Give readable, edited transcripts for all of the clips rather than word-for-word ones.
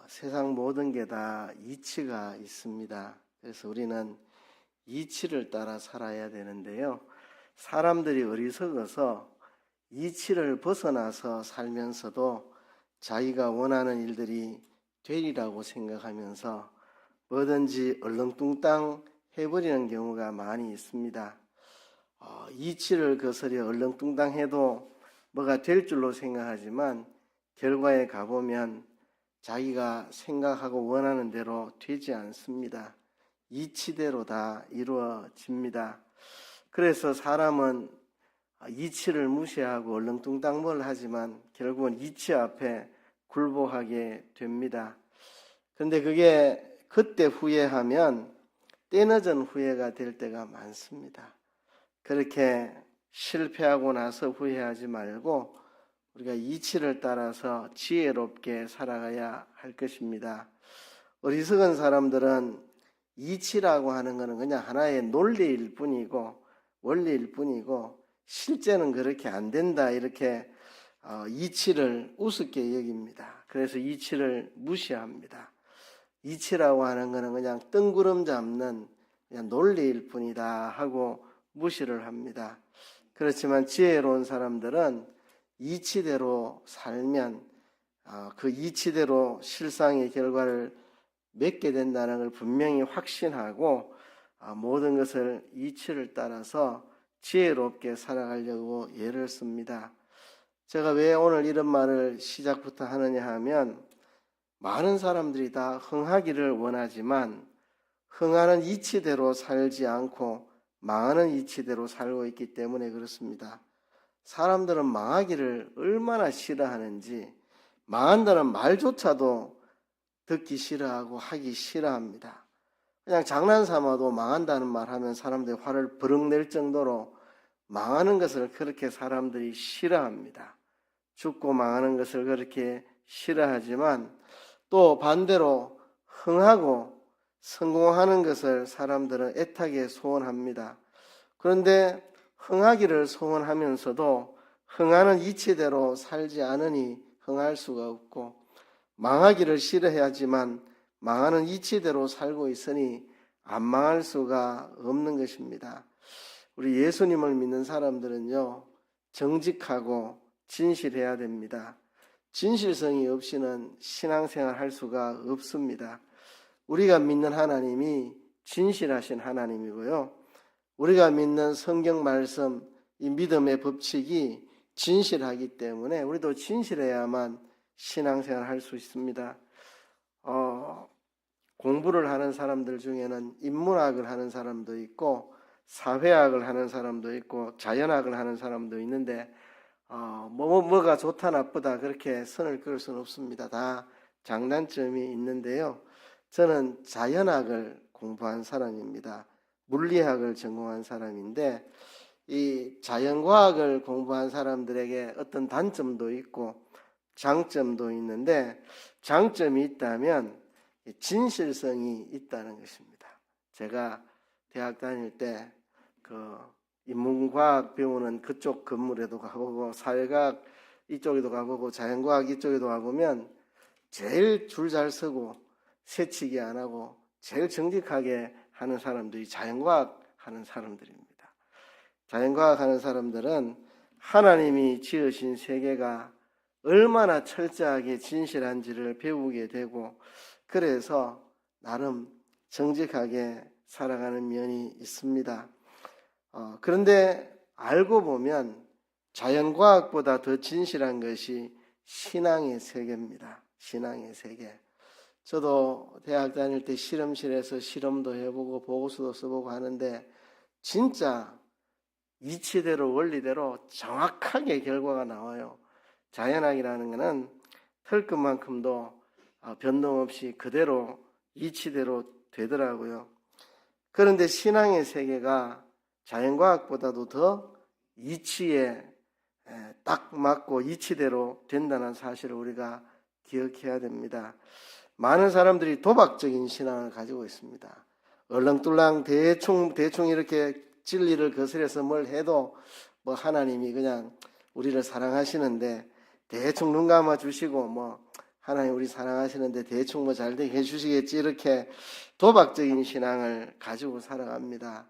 세상 모든 게 다 이치가 있습니다. 그래서 우리는 이치를 따라 살아야 되는데요. 사람들이 어리석어서 이치를 벗어나서 살면서도 자기가 원하는 일들이 되리라고 생각하면서 뭐든지 얼렁뚱땅 해버리는 경우가 많이 있습니다. 이치를 거스려 얼렁뚱땅 해도 뭐가 될 줄로 생각하지만 결과에 가보면 자기가 생각하고 원하는 대로 되지 않습니다. 이치대로 다 이루어집니다. 그래서 사람은 이치를 무시하고 얼렁뚱땅 하지만 결국은 이치 앞에 굴복하게 됩니다. 그런데 그게 그때 후회하면 때늦은 후회가 될 때가 많습니다. 그렇게 실패하고 나서 후회하지 말고 우리가 이치를 따라서 지혜롭게 살아가야 할 것입니다. 어리석은 사람들은 이치라고 하는 것은 그냥 하나의 논리일 뿐이고 원리일 뿐이고 실제는 그렇게 안 된다 이렇게 이치를 우습게 여깁니다. 그래서 이치를 무시합니다. 이치라고 하는 것은 그냥 뜬구름 잡는 그냥 논리일 뿐이다 하고 무시를 합니다. 그렇지만 지혜로운 사람들은 이치대로 살면 그 이치대로 실상의 결과를 맺게 된다는 걸 분명히 확신하고 모든 것을 이치를 따라서 지혜롭게 살아가려고 애를 씁니다. 제가 왜 오늘 이런 말을 시작부터 하느냐 하면 많은 사람들이 다 흥하기를 원하지만 흥하는 이치대로 살지 않고 망하는 이치대로 살고 있기 때문에 그렇습니다. 사람들은 망하기를 얼마나 싫어하는지 망한다는 말조차도 듣기 싫어하고 하기 싫어합니다. 그냥 장난삼아도 망한다는 말 하면 사람들이 화를 버럭 낼 정도로 망하는 것을 그렇게 사람들이 싫어합니다. 죽고 망하는 것을 그렇게 싫어하지만 또 반대로 흥하고 성공하는 것을 사람들은 애타게 소원합니다. 그런데 흥하기를 소원하면서도 흥하는 이치대로 살지 않으니 흥할 수가 없고 망하기를 싫어해야지만 망하는 이치대로 살고 있으니 안 망할 수가 없는 것입니다. 우리 예수님을 믿는 사람들은요, 정직하고 진실해야 됩니다. 진실성이 없이는 신앙생활 할 수가 없습니다. 우리가 믿는 하나님이 진실하신 하나님이고요. 우리가 믿는 성경 말씀, 이 믿음의 법칙이 진실하기 때문에 우리도 진실해야만 신앙생활 할 수 있습니다. 공부를 하는 사람들 중에는 인문학을 하는 사람도 있고 사회학을 하는 사람도 있고 자연학을 하는 사람도 있는데 뭐가 좋다 나쁘다 그렇게 선을 그을 수는 없습니다. 다 장단점이 있는데요. 저는 자연학을 공부한 사람입니다. 물리학을 전공한 사람인데 이 자연과학을 공부한 사람들에게 어떤 단점도 있고 장점도 있는데 장점이 있다면 진실성이 있다는 것입니다. 제가 대학 다닐 때 그 인문과학 배우는 그쪽 건물에도 가보고 사회과학 이쪽에도 가보고 자연과학 이쪽에도 가보면 제일 줄 잘 서고 새치기 안 하고 제일 정직하게 하는 사람들이 자연과학 하는 사람들입니다. 자연과학 하는 사람들은 하나님이 지으신 세계가 얼마나 철저하게 진실한지를 배우게 되고 그래서 나름 정직하게 살아가는 면이 있습니다. 그런데 알고 보면 자연과학보다 더 진실한 것이 신앙의 세계입니다. 신앙의 세계. 저도 대학 다닐 때 실험실에서 실험도 해보고 보고서도 써보고 하는데 진짜 이치대로 원리대로 정확하게 결과가 나와요. 자연학이라는 것은 털끝만큼도 변동 없이 그대로 이치대로 되더라고요. 그런데 신앙의 세계가 자연과학보다도 더 이치에 딱 맞고 이치대로 된다는 사실을 우리가 기억해야 됩니다. 많은 사람들이 도박적인 신앙을 가지고 있습니다. 얼렁뚱랑 대충 이렇게 진리를 거스려서 뭘 해도 뭐 하나님이 그냥 우리를 사랑하시는데 대충 눈 감아 주시고 뭐 하나님 우리 사랑하시는데 대충 뭐 잘 되게 해주시겠지, 이렇게 도박적인 신앙을 가지고 살아갑니다.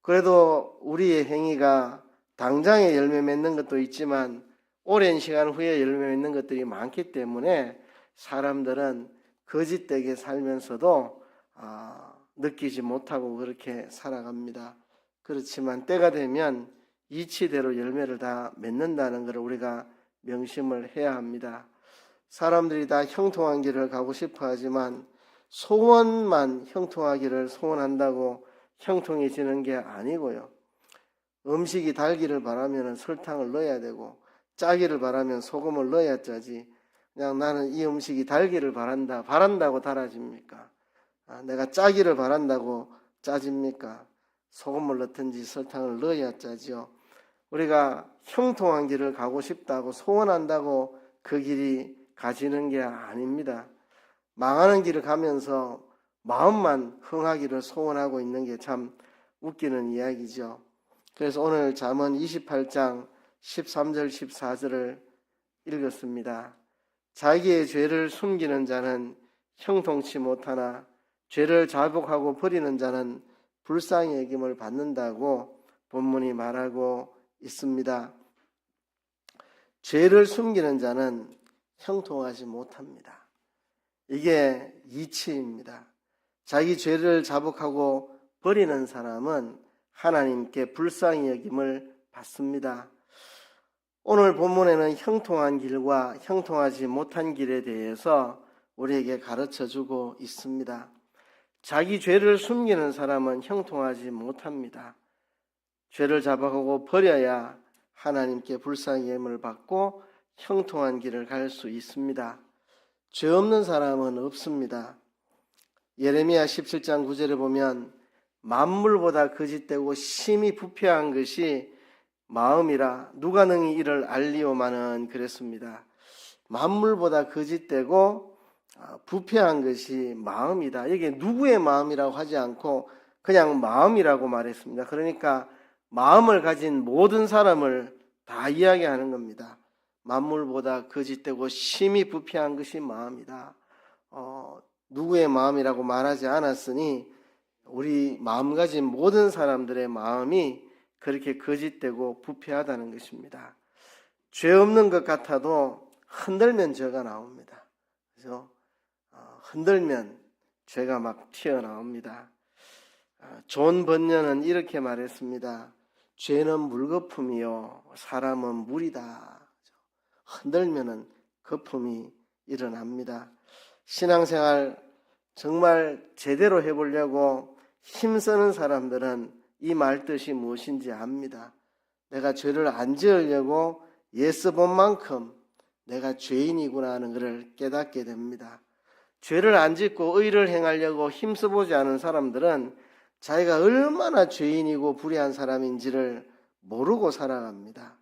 그래도 우리의 행위가 당장에 열매 맺는 것도 있지만 오랜 시간 후에 열매 맺는 것들이 많기 때문에 사람들은 거짓되게 살면서도 느끼지 못하고 그렇게 살아갑니다. 그렇지만 때가 되면 이치대로 열매를 다 맺는다는 것을 우리가 명심을 해야 합니다. 사람들이 다 형통한 길을 가고 싶어 하지만 소원만 형통하기를 소원한다고 형통해지는 게 아니고요. 음식이 달기를 바라면 설탕을 넣어야 되고, 짜기를 바라면 소금을 넣어야 짜지, 그냥 나는 이 음식이 달기를 바란다고 달아집니까? 내가 짜기를 바란다고 짜집니까? 소금을 넣든지 설탕을 넣어야 짜지요. 우리가 형통한 길을 가고 싶다고 소원한다고 그 길이 가지는 게 아닙니다. 망하는 길을 가면서 마음만 흥하기를 소원하고 있는 게 참 웃기는 이야기죠. 그래서 오늘 잠언 28장 13절 14절을 읽었습니다. 자기의 죄를 숨기는 자는 형통치 못하나 죄를 자복하고 버리는 자는 불쌍히 여김을 받는다고 본문이 말하고 있습니다. 죄를 숨기는 자는 형통하지 못합니다. 이게 이치입니다. 자기 죄를 자복하고 버리는 사람은 하나님께 불쌍히 여김을 받습니다. 오늘 본문에는 형통한 길과 형통하지 못한 길에 대해서 우리에게 가르쳐주고 있습니다. 자기 죄를 숨기는 사람은 형통하지 못합니다. 죄를 자복하고 버려야 하나님께 불쌍히 여김을 받고 형통한 길을 갈 수 있습니다. 죄 없는 사람은 없습니다. 예레미야 17장 9절에 보면 만물보다 거짓되고 심히 부패한 것이 마음이라 누가 능히 이를 알리오마는 그랬습니다. 만물보다 거짓되고 부패한 것이 마음이다. 여기 누구의 마음이라고 하지 않고 그냥 마음이라고 말했습니다. 그러니까 마음을 가진 모든 사람을 다 이야기하는 겁니다. 만물보다 거짓되고 심히 부패한 것이 마음이다. 누구의 마음이라고 말하지 않았으니 우리 마음 가진 모든 사람들의 마음이 그렇게 거짓되고 부패하다는 것입니다. 죄 없는 것 같아도 흔들면 죄가 나옵니다. 그래서 흔들면 죄가 막 튀어나옵니다. 존 번연은 이렇게 말했습니다. 죄는 물거품이요 사람은 물이다. 흔들면은 거품이 일어납니다. 신앙생활 정말 제대로 해보려고 힘쓰는 사람들은 이 말뜻이 무엇인지 압니다. 내가 죄를 안 지으려고 애써본 만큼 내가 죄인이구나 하는 것을 깨닫게 됩니다. 죄를 안 짓고 의를 행하려고 힘써보지 않은 사람들은 자기가 얼마나 죄인이고 불의한 사람인지를 모르고 살아갑니다.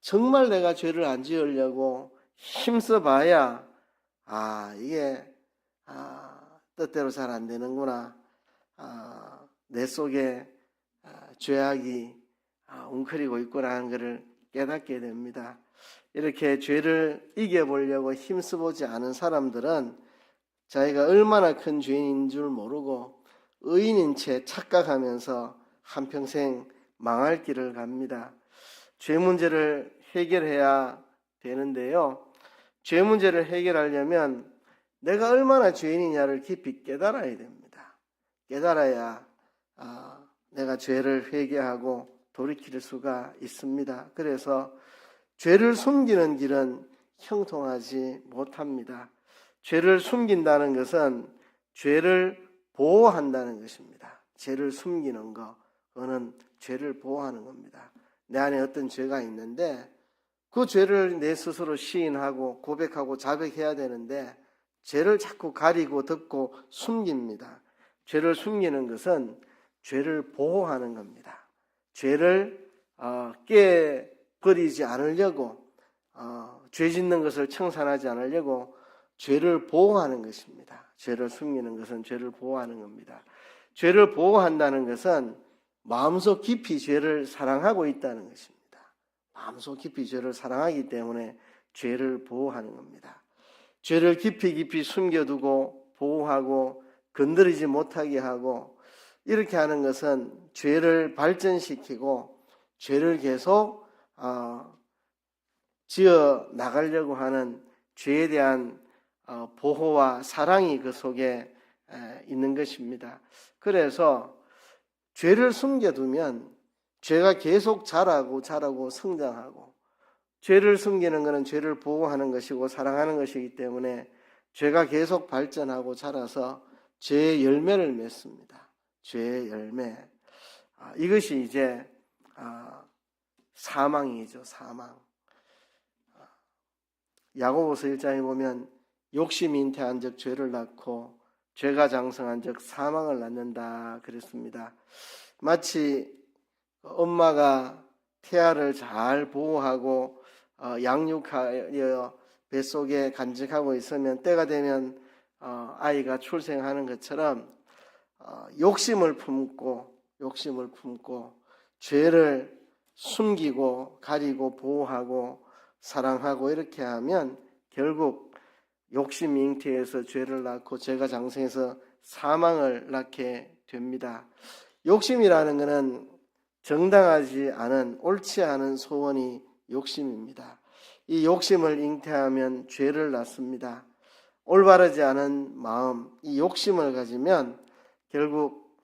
정말 내가 죄를 안 지으려고 힘써봐야 이게 뜻대로 잘 안 되는구나. 내 속에 죄악이 웅크리고 있구나 하는 것을 깨닫게 됩니다. 이렇게 죄를 이겨보려고 힘써보지 않은 사람들은 자기가 얼마나 큰 죄인인 줄 모르고 의인인 채 착각하면서 한평생 망할 길을 갑니다. 죄 문제를 해결해야 되는데요. 죄 문제를 해결하려면 내가 얼마나 죄인이냐를 깊이 깨달아야 됩니다. 깨달아야 내가 죄를 회개하고 돌이킬 수가 있습니다. 그래서 죄를 숨기는 길은 형통하지 못합니다. 죄를 숨긴다는 것은 죄를 보호한다는 것입니다. 죄를 숨기는 거, 그거는 죄를 보호하는 겁니다. 내 안에 어떤 죄가 있는데 그 죄를 내 스스로 시인하고 고백하고 자백해야 되는데 죄를 자꾸 가리고 덮고 숨깁니다. 죄를 숨기는 것은 죄를 보호하는 겁니다. 죄를 깨버리지 않으려고 죄 짓는 것을 청산하지 않으려고 죄를 보호하는 것입니다. 죄를 숨기는 것은 죄를 보호하는 겁니다. 죄를 보호한다는 것은 마음속 깊이 죄를 사랑하고 있다는 것입니다. 마음속 깊이 죄를 사랑하기 때문에 죄를 보호하는 겁니다. 죄를 깊이 깊이 숨겨두고 보호하고 건드리지 못하게 하고, 이렇게 하는 것은 죄를 발전시키고 죄를 계속 지어 나가려고 하는 죄에 대한 보호와 사랑이 그 속에 있는 것입니다. 그래서 죄를 숨겨두면 죄가 계속 자라고 성장하고, 죄를 숨기는 것은 죄를 보호하는 것이고 사랑하는 것이기 때문에 죄가 계속 발전하고 자라서 죄의 열매를 맺습니다. 죄의 열매. 이것이 이제 사망이죠. 사망. 야고보서 1장에 보면 욕심이 잉태한 즉 죄를 낳고 죄가 장성한 즉 사망을 낳는다 그랬습니다. 마치 엄마가 태아를 잘 보호하고 양육하여 뱃속에 간직하고 있으면 때가 되면 아이가 출생하는 것처럼 욕심을 품고 죄를 숨기고 가리고 보호하고 사랑하고 이렇게 하면 결국 욕심이 잉태해서 죄를 낳고 죄가 장성해서 사망을 낳게 됩니다. 욕심이라는 것은 정당하지 않은, 옳지 않은 소원이 욕심입니다. 이 욕심을 잉태하면 죄를 낳습니다. 올바르지 않은 마음, 이 욕심을 가지면 결국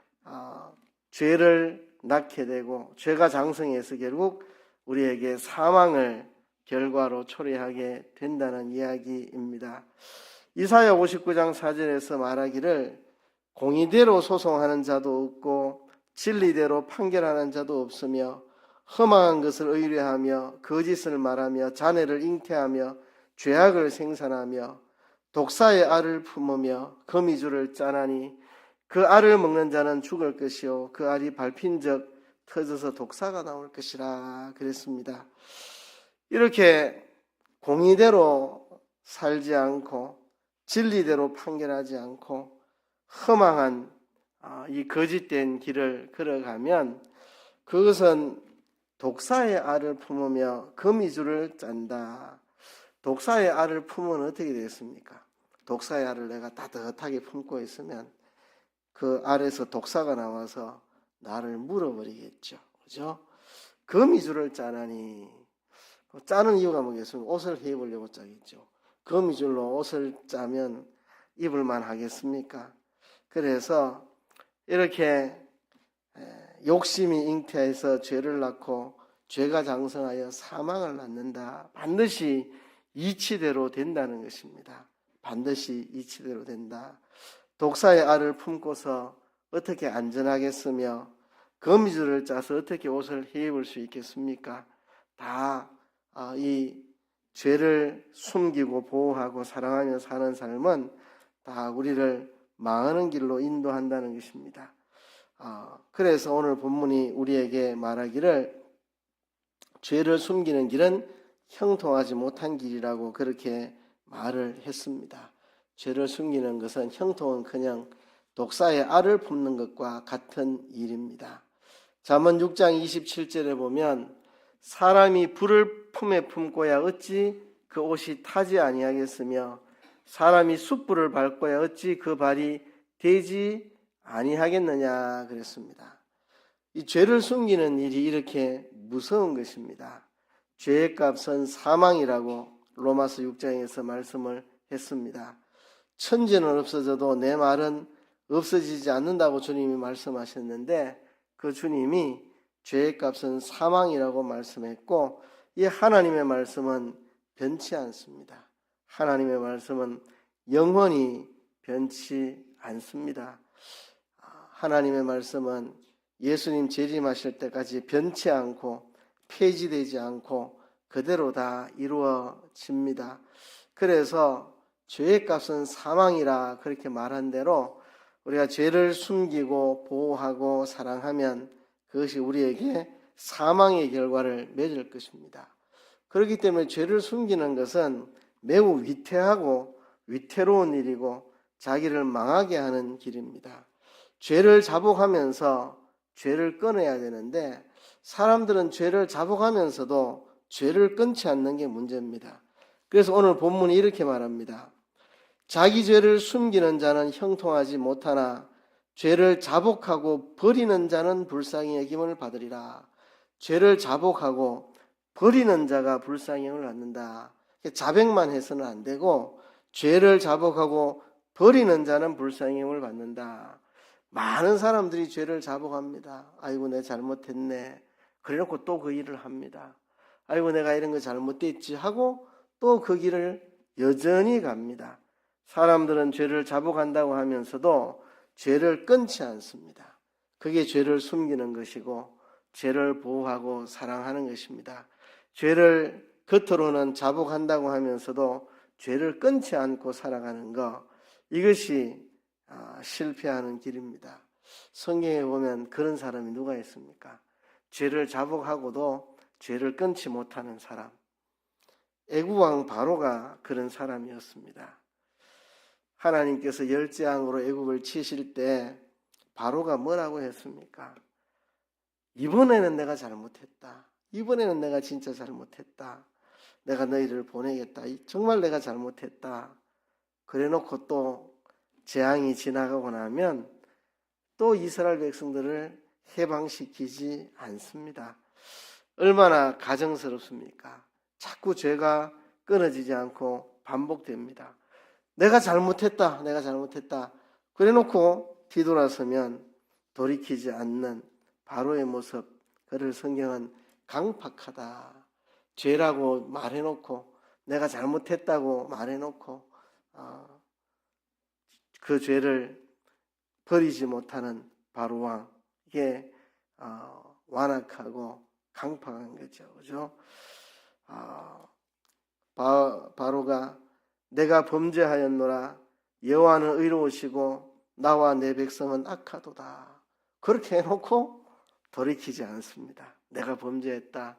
죄를 낳게 되고 죄가 장성해서 결국 우리에게 사망을 결과로 초래하게 된다는 이야기입니다. 이사야 59장 4절에서 말하기를 공의대로 소송하는 자도 없고 진리대로 판결하는 자도 없으며 험한 것을 의뢰하며 거짓을 말하며 잔해를 잉태하며 죄악을 생산하며 독사의 알을 품으며 거미줄을 짜나니 그 알을 먹는 자는 죽을 것이요 그 알이 밟힌 적 터져서 독사가 나올 것이라 그랬습니다. 이렇게 공의대로 살지 않고 진리대로 판결하지 않고 허망한 이 거짓된 길을 걸어가면 그것은 독사의 알을 품으며 거미줄을 짠다. 독사의 알을 품으면 어떻게 되겠습니까? 독사의 알을 내가 따뜻하게 품고 있으면 그 알에서 독사가 나와서 나를 물어버리겠죠. 그죠? 거미줄을 짜나니, 짜는 이유가 뭐겠습니까? 옷을 입으려고 짜겠죠. 거미줄로 옷을 짜면 입을만 하겠습니까? 그래서 이렇게 욕심이 잉태해서 죄를 낳고 죄가 장성하여 사망을 낳는다. 반드시 이치대로 된다는 것입니다. 반드시 이치대로 된다. 독사의 알을 품고서 어떻게 안전하겠으며 거미줄을 짜서 어떻게 옷을 입을 수 있겠습니까? 다 이 죄를 숨기고 보호하고 사랑하며 사는 삶은 다 우리를 망하는 길로 인도한다는 것입니다. 그래서 오늘 본문이 우리에게 말하기를 죄를 숨기는 길은 형통하지 못한 길이라고 그렇게 말을 했습니다. 죄를 숨기는 것은 형통은커녕 독사의 알을 품는 것과 같은 일입니다. 잠언 6장 27절에 보면 사람이 불을 품에 품고야 어찌 그 옷이 타지 아니하겠으며 사람이 숯불을 밟고야 어찌 그 발이 되지 아니하겠느냐 그랬습니다. 이 죄를 숨기는 일이 이렇게 무서운 것입니다. 죄의 값은 사망이라고 로마서 6장에서 말씀을 했습니다. 천지는 없어져도 내 말은 없어지지 않는다고 주님이 말씀하셨는데 그 주님이 죄의 값은 사망이라고 말씀했고 이 하나님의 말씀은 변치 않습니다. 하나님의 말씀은 영원히 변치 않습니다. 하나님의 말씀은 예수님 재림하실 때까지 변치 않고 폐지되지 않고 그대로 다 이루어집니다. 그래서 죄의 값은 사망이라 그렇게 말한 대로 우리가 죄를 숨기고 보호하고 사랑하면 그것이 우리에게 사망의 결과를 맺을 것입니다. 그렇기 때문에 죄를 숨기는 것은 매우 위태하고 위태로운 일이고 자기를 망하게 하는 길입니다. 죄를 자복하면서 죄를 끊어야 되는데 사람들은 죄를 자복하면서도 죄를 끊지 않는 게 문제입니다. 그래서 오늘 본문이 이렇게 말합니다. 자기 죄를 숨기는 자는 형통하지 못하나 죄를 자복하고 버리는 자는 불쌍히 여김을 받으리라. 죄를 자복하고 버리는 자가 불쌍히 여김을 받는다. 자백만 해서는 안 되고 죄를 자복하고 버리는 자는 불쌍히 여김을 받는다. 많은 사람들이 죄를 자복합니다. 아이고 내 잘못했네. 그래놓고 또 그 일을 합니다. 아이고 내가 이런 거 잘못됐지 하고 또 그 길을 여전히 갑니다. 사람들은 죄를 자복한다고 하면서도 죄를 끊지 않습니다. 그게 죄를 숨기는 것이고 죄를 보호하고 사랑하는 것입니다. 죄를 겉으로는 자복한다고 하면서도 죄를 끊지 않고 살아가는 것, 이것이 실패하는 길입니다. 성경에 보면 그런 사람이 누가 있습니까? 죄를 자복하고도 죄를 끊지 못하는 사람. 애국왕 바로가 그런 사람이었습니다. 하나님께서 열재앙으로 애국을 치실 때 바로가 뭐라고 했습니까? 이번에는 내가 잘못했다. 이번에는 내가 진짜 잘못했다. 내가 너희를 보내겠다. 정말 내가 잘못했다. 그래놓고 또 재앙이 지나가고 나면 또 이스라엘 백성들을 해방시키지 않습니다. 얼마나 가정스럽습니까? 자꾸 죄가 끊어지지 않고 반복됩니다. 내가 잘못했다. 내가 잘못했다. 그래놓고 뒤돌아서면 돌이키지 않는 바로의 모습, 그를 성경은 강팍하다. 죄라고 말해놓고 내가 잘못했다고 말해놓고 그 죄를 버리지 못하는 바로왕, 이게 완악하고 강팍한 거죠. 그죠? 바로가 내가 범죄하였노라. 여호와는 의로우시고 나와 내 백성은 악하도다. 그렇게 해놓고 돌이키지 않습니다. 내가 범죄했다.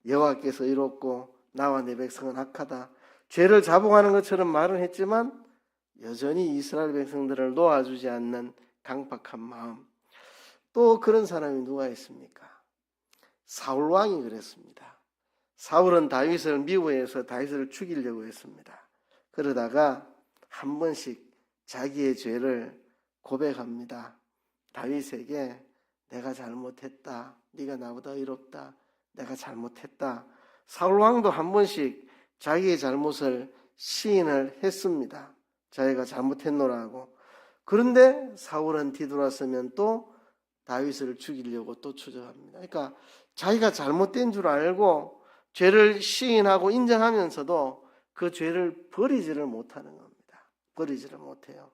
여호와께서 의롭고 나와 내 백성은 악하다. 죄를 자복하는 것처럼 말은 했지만 여전히 이스라엘 백성들을 놓아주지 않는 강팍한 마음. 또 그런 사람이 누가 있습니까? 사울 왕이 그랬습니다. 사울은 다윗을 미워해서 다윗을 죽이려고 했습니다. 그러다가 한 번씩 자기의 죄를 고백합니다. 다윗에게 내가 잘못했다. 네가 나보다 의롭다. 내가 잘못했다. 사울 왕도 한 번씩 자기의 잘못을 시인을 했습니다. 자기가 잘못했노라고. 그런데 사울은 뒤돌아서면 또 다윗을 죽이려고 또 추적합니다. 그러니까 자기가 잘못된 줄 알고 죄를 시인하고 인정하면서도 그 죄를 버리지를 못하는 겁니다. 버리지를 못해요.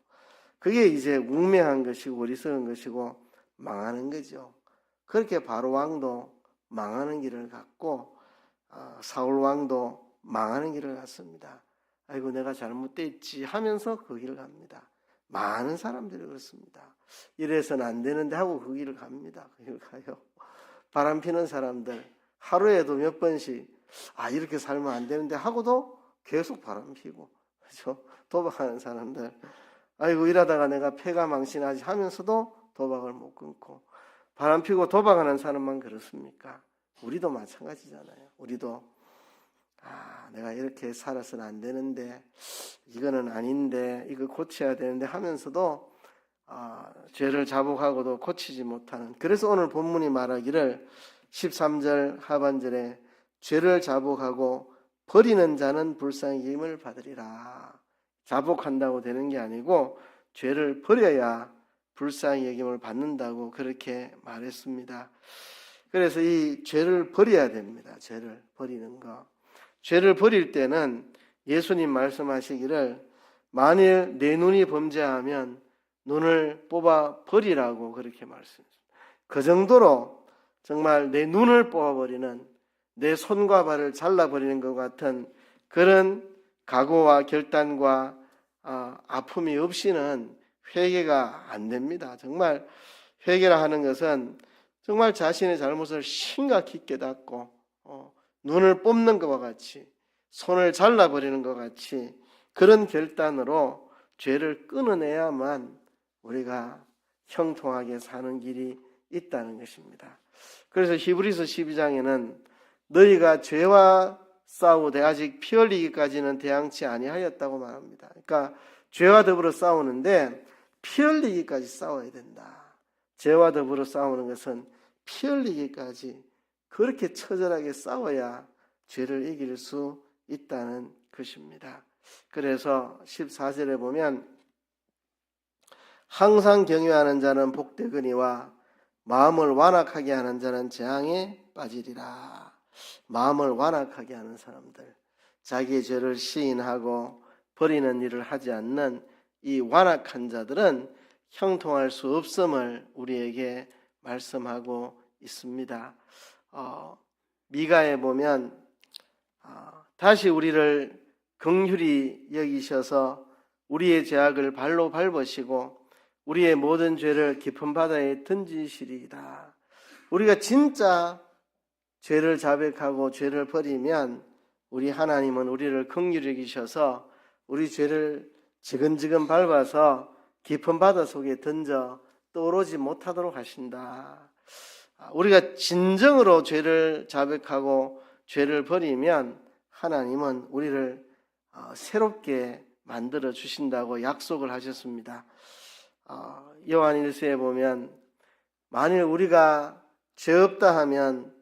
그게 이제 웅맹한 것이고 어리석은 것이고 망하는 거죠. 그렇게 바로 왕도 망하는 길을 갔고 사울 왕도 망하는 길을 갔습니다. 아이고 내가 잘못됐지 하면서 그 길을 갑니다. 많은 사람들이 그렇습니다. 이래서는 안 되는데 하고 그 길을 갑니다. 그 길을 가요. 바람 피는 사람들 하루에도 몇 번씩 이렇게 살면 안 되는데 하고도 계속 바람 피고, 그렇죠? 도박하는 사람들 아이고 이러다가 내가 패가 망신하지 하면서도 도박을 못 끊고, 바람 피고 도박하는 사람만 그렇습니까? 우리도 마찬가지잖아요. 우리도 내가 이렇게 살아서는 안 되는데, 이거는 아닌데, 이거 고쳐야 되는데 하면서도 죄를 자복하고도 고치지 못하는. 그래서 오늘 본문이 말하기를 13절 하반절에 죄를 자복하고 버리는 자는 불쌍히 여김을 받으리라. 자복한다고 되는 게 아니고 죄를 버려야 불쌍히 여김을 받는다고 그렇게 말했습니다. 그래서 이 죄를 버려야 됩니다. 죄를 버리는 거. 죄를 버릴 때는 예수님 말씀하시기를 만일 내 눈이 범죄하면 눈을 뽑아 버리라고 그렇게 말씀했습니다. 그 정도로 정말 내 눈을 뽑아버리는, 내 손과 발을 잘라버리는 것 같은 그런 각오와 결단과 아픔이 없이는 회개가 안 됩니다. 정말 회개라 하는 것은 정말 자신의 잘못을 심각히 깨닫고 눈을 뽑는 것과 같이, 손을 잘라버리는 것 같이 그런 결단으로 죄를 끊어내야만 우리가 형통하게 사는 길이 있다는 것입니다. 그래서 히브리서 12장에는 너희가 죄와 싸우되 아직 피 흘리기까지는 대항치 아니하였다고 말합니다. 그러니까 죄와 더불어 싸우는데 피 흘리기까지 싸워야 된다. 죄와 더불어 싸우는 것은 피 흘리기까지 그렇게 처절하게 싸워야 죄를 이길 수 있다는 것입니다. 그래서 14절에 보면 항상 경외하는 자는 복되거니와 마음을 완악하게 하는 자는 재앙에 빠지리라. 마음을 완악하게 하는 사람들, 자기의 죄를 시인하고 버리는 일을 하지 않는 이 완악한 자들은 형통할 수 없음을 우리에게 말씀하고 있습니다. 미가에 보면 다시 우리를 긍휼히 여기셔서 우리의 죄악을 발로 밟으시고 우리의 모든 죄를 깊은 바다에 던지시리이다. 우리가 진짜 죄를 자백하고 죄를 버리면 우리 하나님은 우리를 긍휼히 여기셔서 우리 죄를 지근지근 밟아서 깊은 바다 속에 던져 떠오르지 못하도록 하신다. 우리가 진정으로 죄를 자백하고 죄를 버리면 하나님은 우리를 새롭게 만들어 주신다고 약속을 하셨습니다. 요한 1서에 보면 만일 우리가 죄 없다 하면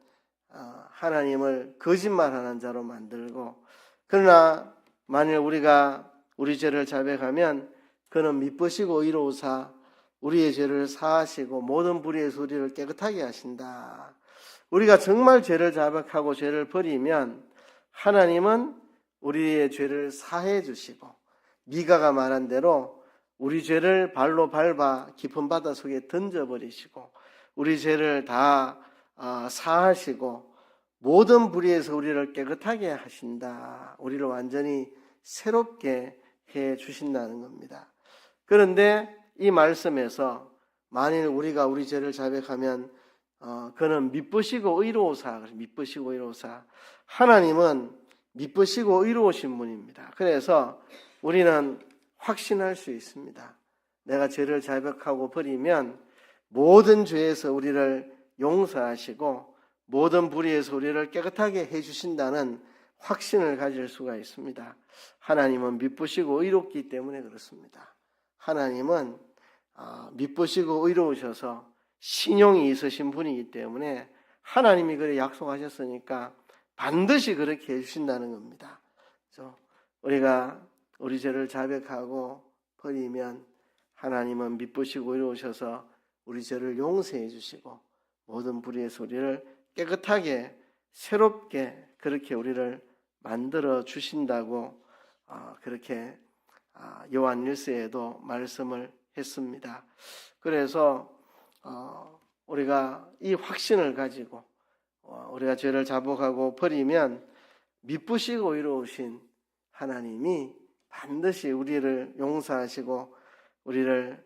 하나님을 거짓말하는 자로 만들고, 그러나 만일 우리가 우리 죄를 자백하면 그는 미쁘시고 의로우사 우리의 죄를 사하시고 모든 불의에서 우리를 깨끗하게 하신다. 우리가 정말 죄를 자백하고 죄를 버리면 하나님은 우리의 죄를 사해 주시고 미가가 말한 대로 우리 죄를 발로 밟아 깊은 바다 속에 던져버리시고 우리 죄를 다 사하시고 모든 불의에서 우리를 깨끗하게 하신다. 우리를 완전히 새롭게 해 주신다는 겁니다. 그런데 이 말씀에서 만일 우리가 우리 죄를 자백하면 그는 미쁘시고 의로우사, 미쁘시고 의로우사, 하나님은 미쁘시고 의로우신 분입니다. 그래서 우리는 확신할 수 있습니다. 내가 죄를 자백하고 버리면 모든 죄에서 우리를 용서하시고 모든 불의에서 우리를 깨끗하게 해주신다는 확신을 가질 수가 있습니다. 하나님은 미쁘시고 의롭기 때문에 그렇습니다. 하나님은 미쁘시고 의로우셔서 신용이 있으신 분이기 때문에 하나님이 그래 약속하셨으니까 반드시 그렇게 해주신다는 겁니다. 그래서 우리가 우리 죄를 자백하고 버리면 하나님은 미쁘시고 의로우셔서 우리 죄를 용서해 주시고 모든 불의에서 우리를 깨끗하게 새롭게 그렇게 우리를 만들어 주신다고 그렇게 요한 1서에도 말씀을 했습니다. 그래서 우리가 이 확신을 가지고 우리가 죄를 자복하고 버리면 미쁘시고 의로우신 하나님이 반드시 우리를 용서하시고 우리를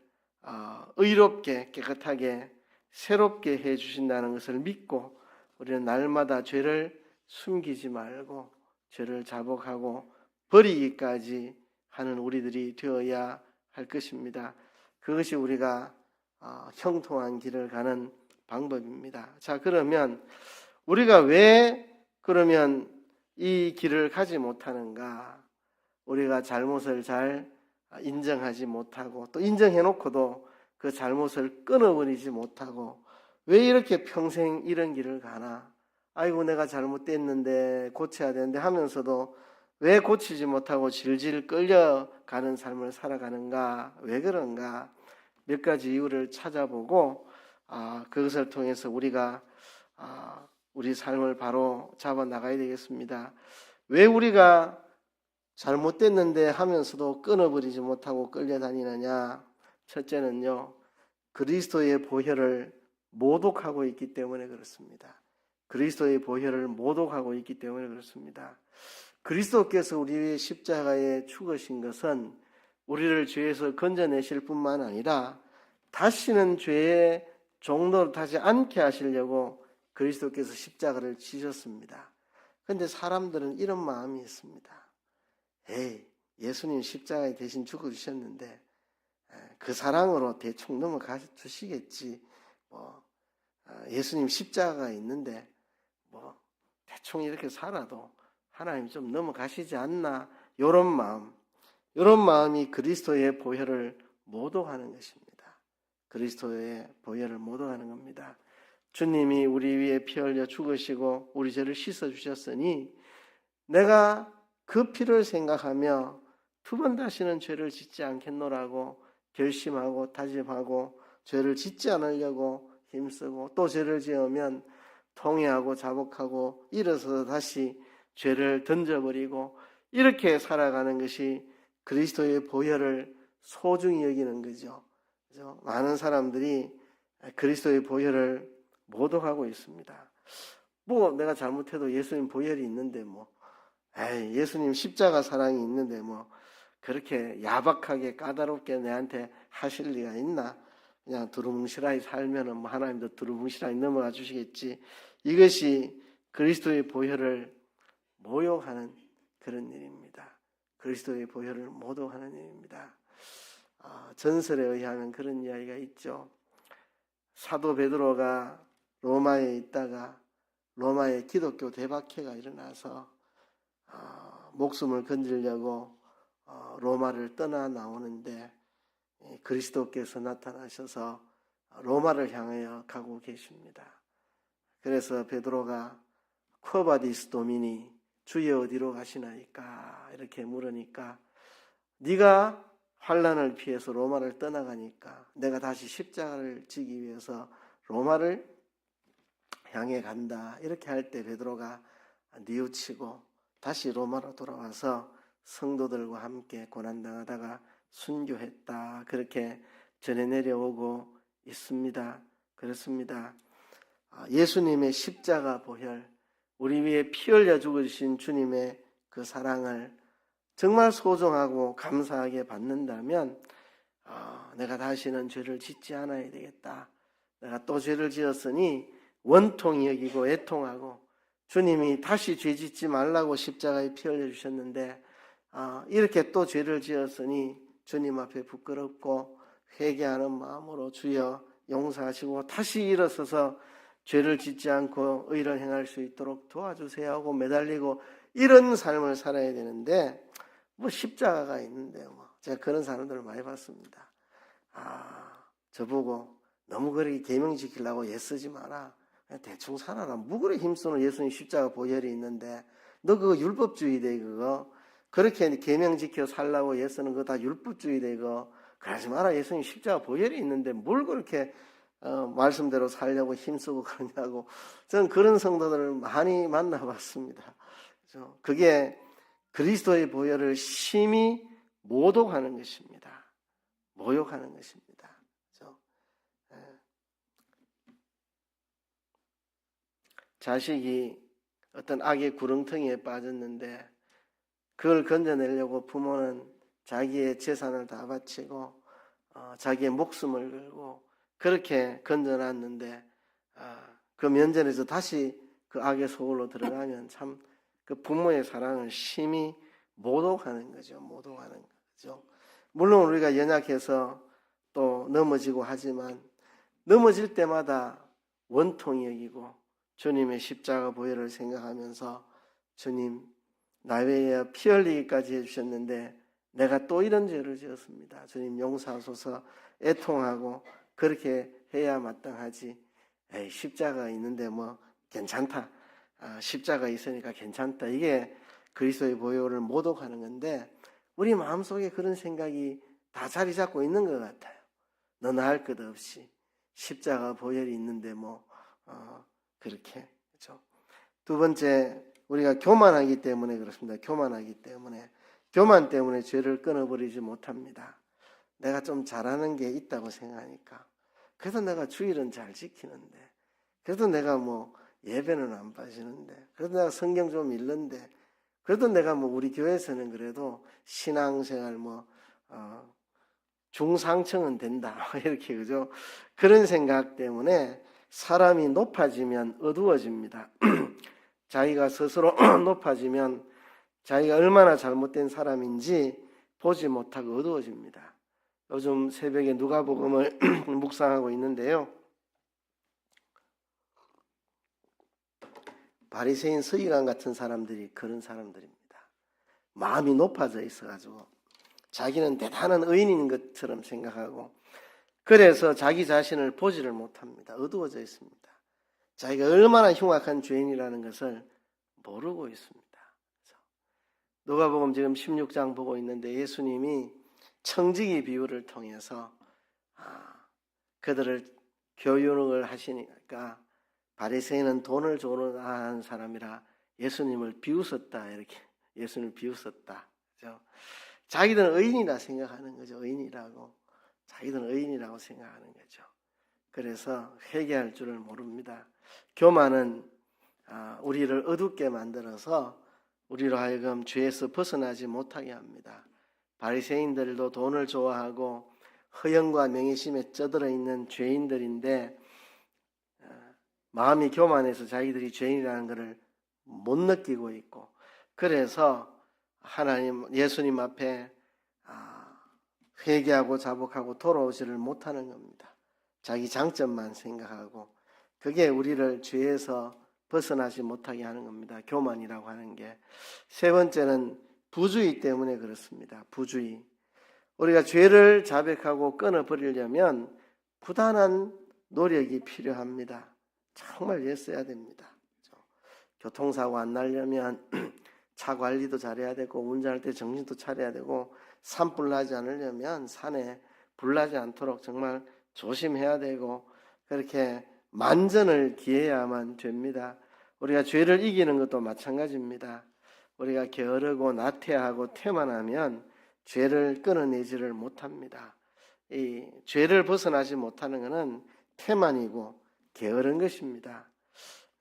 의롭게 깨끗하게 새롭게 해 주신다는 것을 믿고 우리는 날마다 죄를 숨기지 말고 죄를 자복하고 버리기까지 하는 우리들이 되어야 할 것입니다. 그것이 우리가 형통한 길을 가는 방법입니다. 자, 그러면 우리가 왜 그러면 이 길을 가지 못하는가? 우리가 잘못을 잘 인정하지 못하고 또 인정해놓고도 그 잘못을 끊어버리지 못하고 왜 이렇게 평생 이런 길을 가나? 아이고 내가 잘못됐는데 고쳐야 되는데 하면서도 왜 고치지 못하고 질질 끌려가는 삶을 살아가는가? 왜 그런가? 몇 가지 이유를 찾아보고 그것을 통해서 우리가 우리 삶을 바로 잡아 나가야 되겠습니다. 왜 우리가 잘못됐는데 하면서도 끊어버리지 못하고 끌려다니느냐? 첫째는요, 그리스도의 보혈을 모독하고 있기 때문에 그렇습니다. 그리스도의 보혈을 모독하고 있기 때문에 그렇습니다. 그리스도께서 우리의 십자가에 죽으신 것은 우리를 죄에서 건져내실 뿐만 아니라 다시는 죄의 종로로 타지 않게 하시려고 그리스도께서 십자가를 지셨습니다. 그런데 사람들은 이런 마음이 있습니다. 예수님 십자가에 대신 죽어주셨는데 그 사랑으로 대충 넘어가 주시겠지. 예수님 십자가가 있는데 대충 이렇게 살아도 하나님 좀 넘어가시지 않나, 이런 마음. 이런 마음이 그리스도의 보혈을 모독하는 것입니다. 그리스도의 보혈을 모독하는 겁니다. 주님이 우리 위에 피 흘려 죽으시고 우리 죄를 씻어주셨으니 내가 그 피를 생각하며 두 번 다시는 죄를 짓지 않겠노라고 결심하고 다짐하고 죄를 짓지 않으려고 힘쓰고 또 죄를 지으면 통회하고 자복하고 일어서서 다시 죄를 던져버리고 이렇게 살아가는 것이 그리스도의 보혈을 소중히 여기는 거죠. 그래서 많은 사람들이 그리스도의 보혈을 모독하고 있습니다. 뭐 내가 잘못해도 예수님 보혈이 있는데 예수님 십자가 사랑이 있는데 그렇게 야박하게 까다롭게 내한테 하실 리가 있나? 그냥 두루뭉실하게 살면은 하나님도 두루뭉실하게 넘어가 주시겠지. 이것이 그리스도의 보혈을 모욕하는 그런 일입니다. 그리스도의 보혈을 모독하는 일입니다. 전설에 의하면 그런 이야기가 있죠. 사도 베드로가 로마에 있다가 로마에 기독교 대박해가 일어나서 목숨을 건지려고 로마를 떠나 나오는데 그리스도께서 나타나셔서 로마를 향하여 가고 계십니다. 그래서 베드로가 쿼바디스 도미니 주여 어디로 가시나이까 이렇게 물으니까 네가 환난을 피해서 로마를 떠나가니까 내가 다시 십자가를 지기 위해서 로마를 향해 간다 이렇게 할 때 베드로가 뉘우치고 다시 로마로 돌아와서 성도들과 함께 고난당하다가 순교했다 그렇게 전해 내려오고 있습니다. 그렇습니다. 예수님의 십자가 보혈 우리 위에 피 흘려 죽으신 주님의 그 사랑을 정말 소중하고 감사하게 받는다면 내가 다시는 죄를 짓지 않아야 되겠다. 내가 또 죄를 지었으니 원통이 여기고 애통하고 주님이 다시 죄 짓지 말라고 십자가에 피 흘려 주셨는데 이렇게 또 죄를 지었으니 주님 앞에 부끄럽고 회개하는 마음으로 주여 용서하시고 다시 일어서서 죄를 짓지 않고 의를 행할 수 있도록 도와주세요 하고 매달리고 이런 삶을 살아야 되는데 십자가가 있는데 제가 그런 사람들을 많이 봤습니다. 저보고 너무 그렇게 계명 지키려고 애쓰지 마라. 그냥 대충 살아라. 뭐 그래 힘쓰는 예수님 십자가 보혈이 있는데 너 그거 율법주의대 그거 그렇게 계명 지켜 살라고 애쓰는 거 다 율법주의대 그거 그러지 마라. 예수님 십자가 보혈이 있는데 뭘 그렇게 말씀대로 살려고 힘쓰고 그러냐고 저는 그런 성도들을 많이 만나봤습니다. 그게 그리스도의 보혈을 심히 모독하는 것입니다. 모욕하는 것입니다. 그렇죠? 자식이 어떤 악의 구렁텅이에 빠졌는데 그걸 건져내려고 부모는 자기의 재산을 다 바치고 자기의 목숨을 걸고 그렇게 건져놨는데 그 면전에서 다시 그 악의 소굴로 들어가면 참 그 부모의 사랑을 심히 모독하는 거죠. 모독하는 거죠. 물론 우리가 연약해서 또 넘어지고 하지만 넘어질 때마다 원통이 여기고 주님의 십자가 보혈을 생각하면서 주님 나 위에 피 흘리기까지 해주셨는데 내가 또 이런 죄를 지었습니다. 주님 용서하소서 애통하고 그렇게 해야 마땅하지. 십자가 있는데 괜찮다. 십자가 있으니까 괜찮다. 이게 그리스도의 보혈을 모독하는 건데 우리 마음속에 그런 생각이 다 자리 잡고 있는 것 같아요. 너나 할 것 없이 십자가 보혈이 있는데 그렇게 그렇죠. 두 번째 우리가 교만하기 때문에 그렇습니다. 교만 때문에 죄를 끊어버리지 못합니다. 내가 좀 잘하는 게 있다고 생각하니까 그래도 내가 주일은 잘 지키는데 그래도 내가 예배는 안 빠지는데 그래도 내가 성경 좀 읽는데 그래도 내가 우리 교회에서는 그래도 신앙생활 중상층은 된다 이렇게 그죠? 그런 생각 때문에 사람이 높아지면 어두워집니다. 자기가 스스로 높아지면 자기가 얼마나 잘못된 사람인지 보지 못하고 어두워집니다. 요즘 새벽에 누가복음을 묵상하고 있는데요. 바리새인 서기관 같은 사람들이 그런 사람들입니다. 마음이 높아져 있어가지고 자기는 대단한 의인인 것처럼 생각하고 그래서 자기 자신을 보지를 못합니다. 어두워져 있습니다. 자기가 얼마나 흉악한 죄인이라는 것을 모르고 있습니다. 누가복음 지금 16장 보고 있는데 예수님이 청지기 비유를 통해서 그들을 교육을 하시니까 바리새인은 돈을 조르는 사람이라 예수님을 비웃었다. 이렇게 예수님을 비웃었다. 그렇죠? 자기들은 의인이라 생각하는 거죠. 의인이라고. 자기들은 의인이라고 생각하는 거죠. 그래서 회개할 줄을 모릅니다. 교만은 우리를 어둡게 만들어서 우리로 하여금 죄에서 벗어나지 못하게 합니다. 바리새인들도 돈을 좋아하고 허영과 명예심에 쩌들어 있는 죄인들인데 마음이 교만해서 자기들이 죄인이라는 것을 못 느끼고 있고 그래서 예수님 앞에 회개하고 자복하고 돌아오지를 못하는 겁니다. 자기 장점만 생각하고 그게 우리를 죄에서 벗어나지 못하게 하는 겁니다. 교만이라고 하는 게. 세 번째는 부주의 때문에 그렇습니다. 부주의. 우리가 죄를 자백하고 끊어버리려면 부단한 노력이 필요합니다. 정말 애써야 됩니다. 교통사고 안 나려면 차 관리도 잘해야 되고 운전할 때 정신도 차려야 되고 산불 나지 않으려면 산에 불 나지 않도록 정말 조심해야 되고 그렇게 만전을 기해야만 됩니다. 우리가 죄를 이기는 것도 마찬가지입니다. 우리가 게으르고 나태하고 태만하면 죄를 끊어내지를 못합니다. 이 죄를 벗어나지 못하는 것은 태만이고 게으른 것입니다.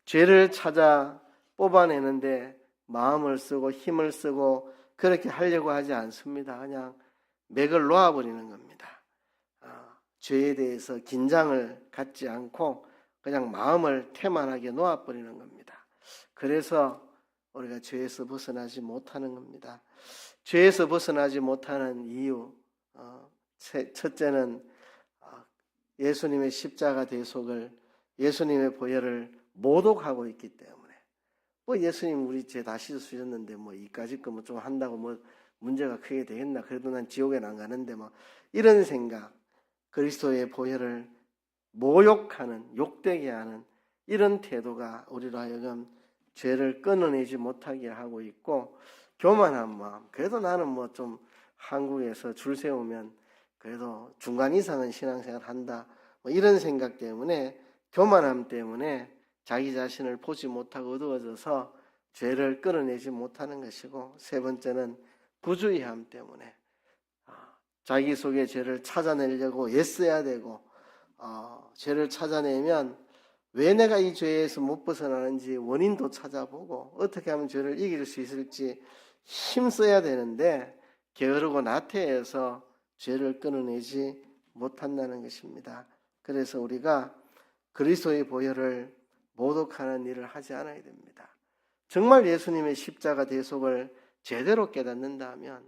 죄를 찾아 뽑아내는데 마음을 쓰고 힘을 쓰고 그렇게 하려고 하지 않습니다. 그냥 맥을 놓아버리는 겁니다. 죄에 대해서 긴장을 갖지 않고 그냥 마음을 태만하게 놓아버리는 겁니다. 그래서 우리가 죄에서 벗어나지 못하는 겁니다. 죄에서 벗어나지 못하는 이유 첫째는 예수님의 십자가 대속을 예수님의 보혈을 모독하고 있기 때문에 예수님 우리 죄 다 씻어주셨는데 이까짓 거 좀 한다고 문제가 크게 되겠나 그래도 난 지옥에는 안 가는데 이런 생각 그리스도의 보혈을 모욕하는 욕되게 하는 이런 태도가 우리로 하여금 죄를 끊어내지 못하게 하고 있고 교만한 마음 그래도 나는 좀 한국에서 줄 세우면 그래도 중간 이상은 신앙생활 한다 이런 생각 때문에 교만함 때문에 자기 자신을 보지 못하고 어두워져서 죄를 끊어내지 못하는 것이고 세 번째는 부주의함 때문에 자기 속의 죄를 찾아내려고 애써야 되고 죄를 찾아내면 왜 내가 이 죄에서 못 벗어나는지 원인도 찾아보고 어떻게 하면 죄를 이길 수 있을지 힘써야 되는데 게으르고 나태해서 죄를 끊어내지 못한다는 것입니다. 그래서 우리가 그리스도의 보혈을 모독하는 일을 하지 않아야 됩니다. 정말 예수님의 십자가 대속을 제대로 깨닫는다면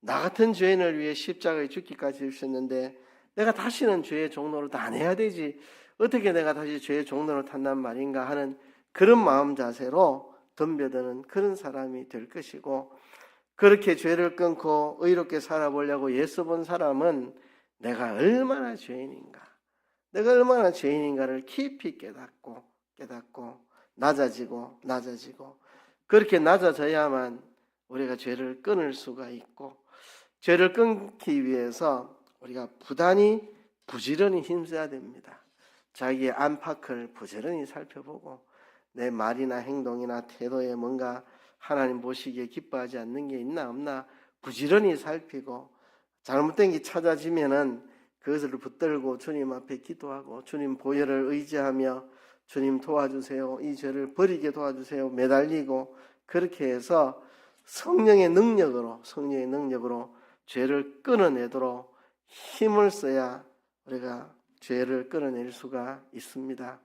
나 같은 죄인을 위해 십자가에 죽기까지 주셨는데 내가 다시는 죄의 종로를 안 해야 되지 어떻게 내가 다시 죄의 종로를 탄단 말인가 하는 그런 마음 자세로 덤벼드는 그런 사람이 될 것이고 그렇게 죄를 끊고 의롭게 살아보려고 애써본 사람은 내가 얼마나 죄인인가 내가 얼마나 죄인인가를 깊이 깨닫고 낮아지고 그렇게 낮아져야만 우리가 죄를 끊을 수가 있고 죄를 끊기 위해서 우리가 부지런히 힘써야 됩니다. 자기의 안팎을 부지런히 살펴보고 내 말이나 행동이나 태도에 뭔가 하나님 보시기에 기뻐하지 않는 게 있나 없나 부지런히 살피고 잘못된 게 찾아지면은 그것을 붙들고 주님 앞에 기도하고 주님 보혈을 의지하며 주님 도와주세요. 이 죄를 버리게 도와주세요. 매달리고 그렇게 해서 성령의 능력으로 죄를 끊어내도록 힘을 써야 우리가 죄를 끊어낼 수가 있습니다.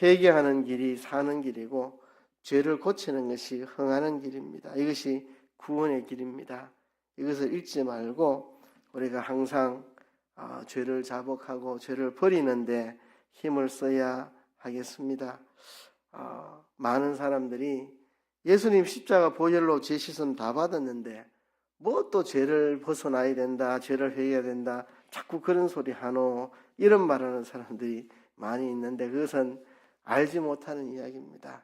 회개하는 길이 사는 길이고 죄를 고치는 것이 흥하는 길입니다. 이것이 구원의 길입니다. 이것을 잊지 말고 우리가 항상 죄를 자복하고 죄를 버리는데 힘을 써야 하겠습니다. 많은 사람들이 예수님 십자가 보혈로 죄 씻음 다 받았는데 뭐 또 죄를 벗어나야 된다, 죄를 회개해야 된다, 자꾸 그런 소리 하노, 이런 말하는 사람들이 많이 있는데 그것은 알지 못하는 이야기입니다.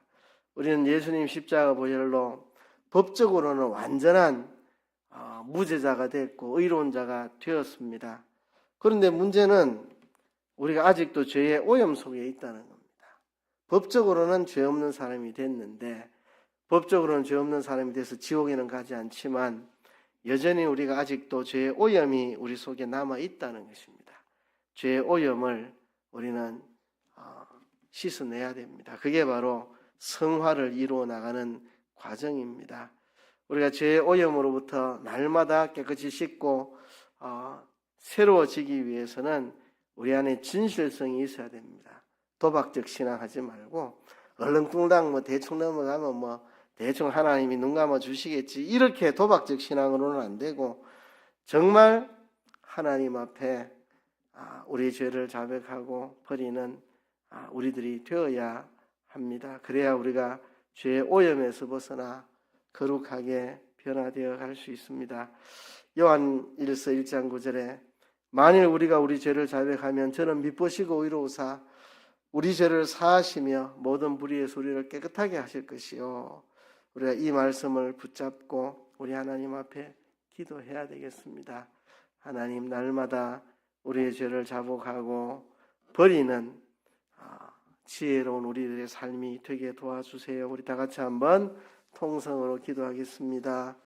우리는 예수님 십자가 보혈로 법적으로는 완전한 무죄자가 됐고 의로운 자가 되었습니다. 그런데 문제는 우리가 아직도 죄의 오염 속에 있다는 겁니다. 법적으로는 죄 없는 사람이 됐는데, 법적으로는 죄 없는 사람이 돼서 지옥에는 가지 않지만 여전히 우리가 아직도 죄의 오염이 우리 속에 남아 있다는 것입니다. 죄의 오염을 우리는 씻어내야 됩니다. 그게 바로 성화를 이루어 나가는 과정입니다. 우리가 죄의 오염으로부터 날마다 깨끗이 씻고 새로워지기 위해서는 우리 안에 진실성이 있어야 됩니다. 도박적 신앙하지 말고 얼렁뚱땅 뭐 대충 넘어가면 뭐 대충 하나님이 눈 감아 주시겠지, 이렇게 도박적 신앙으로는 안 되고 정말 하나님 앞에 우리 죄를 자백하고 버리는 우리들이 되어야 합니다. 그래야 우리가 죄의 오염에서 벗어나 거룩하게 변화되어 갈 수 있습니다. 요한일서 1장 9절에 만일 우리가 우리 죄를 자백하면 저는 미쁘시고 의로우사 우리 죄를 사하시며 모든 불의의 소리를 깨끗하게 하실 것이요. 우리가 이 말씀을 붙잡고 우리 하나님 앞에 기도해야 되겠습니다. 하나님, 날마다 우리의 죄를 자복하고 버리는 지혜로운 우리들의 삶이 되게 도와주세요. 우리 다 같이 한번 통성으로 기도하겠습니다.